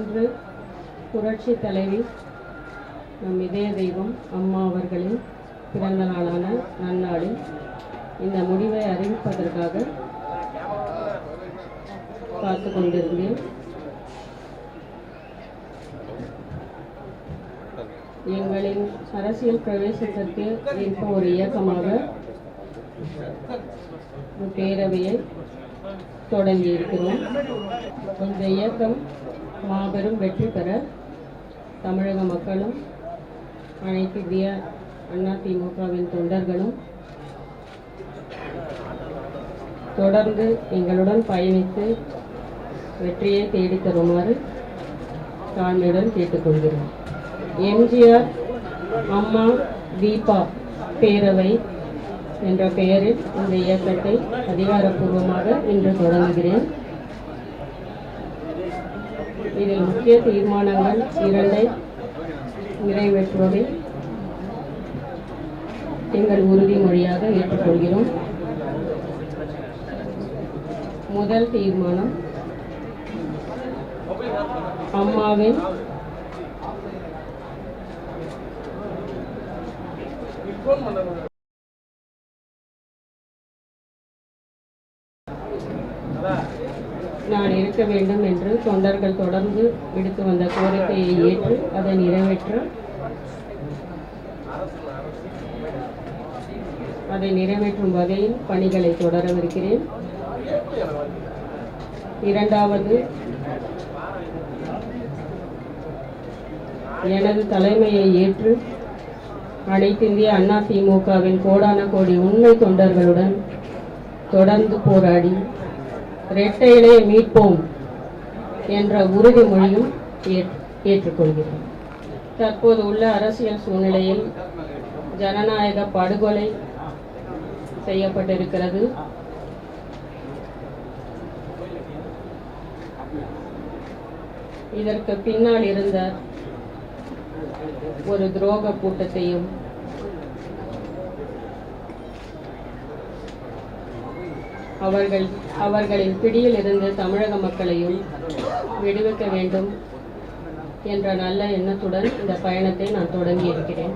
இன்று புரட்சி தலைவி நம் இதய தெய்வம் அம்மா அவர்களின் பிறந்த நாளான நன்னாளில் இந்த முடிவை அறிவிப்பதற்காக காத்து கொண்டிருந்தேன். எங்களின் அரசியல் பிரவேசத்திற்கு ஏற்ப ஒரு இயக்கமாக பேரவையை தொடங்கி இருக்கிறோம். இந்த இயக்கம் மாபெரும் வெற்றி பெற தமிழக மக்களும் அனைத்து இந்திய அதிமுகவின் தொண்டர்களும் தொடர்ந்து எங்களுடன் பயணித்து வெற்றியை தேடித் தருமாறு தாழ்மையுடன் கேட்டுக்கொள்கிறோம். எம்ஜிஆர் அம்மா தீபா பேரவை என்ற பெயரில் இந்த இயக்கத்தை அதிகாரப்பூர்வமாக இன்று தொடங்குகிறேன். இதில் முக்கிய தீர்மானங்கள் 2 நிறைவேற்றுவதை எங்கள் உறுதிமொழியாக ஏற்றுக்கொள்கிறோம். முதல் தீர்மானம், அம்மாவின் நான் இருக்க வேண்டும் என்று தொண்டர்கள் தொடர்ந்து விடுத்து வந்த கோரிக்கையை ஏற்று அதை நிறைவேற்றும் வகையில் பணிகளை தொடரவிருக்கிறேன். இரண்டாவது, எனது தலைமையை ஏற்று அனைத்து இந்திய அதிமுகவின் கோடான கோடி உண்மை தொண்டர்களுடன் தொடர்ந்து போராடி இரட்டை இலையை மீட்போம் என்ற உறுதிமொழியும் ஏற்றுக்கொள்கிறேன். தற்போது உள்ள அரசியல் சூழ்நிலையில் ஜனநாயக படுகொலை செய்யப்பட்டிருக்கிறது. இதற்கு பின்னால் இருந்த ஒரு துரோக கூட்டத்தையும் அவர்களின் பிடியில் இருந்து தமிழக மக்களையும் விடுவிக்க வேண்டும் என்ற நல்ல எண்ணத்துடன் இந்த பயணத்தை நான் தொடங்கி இருக்கிறேன்.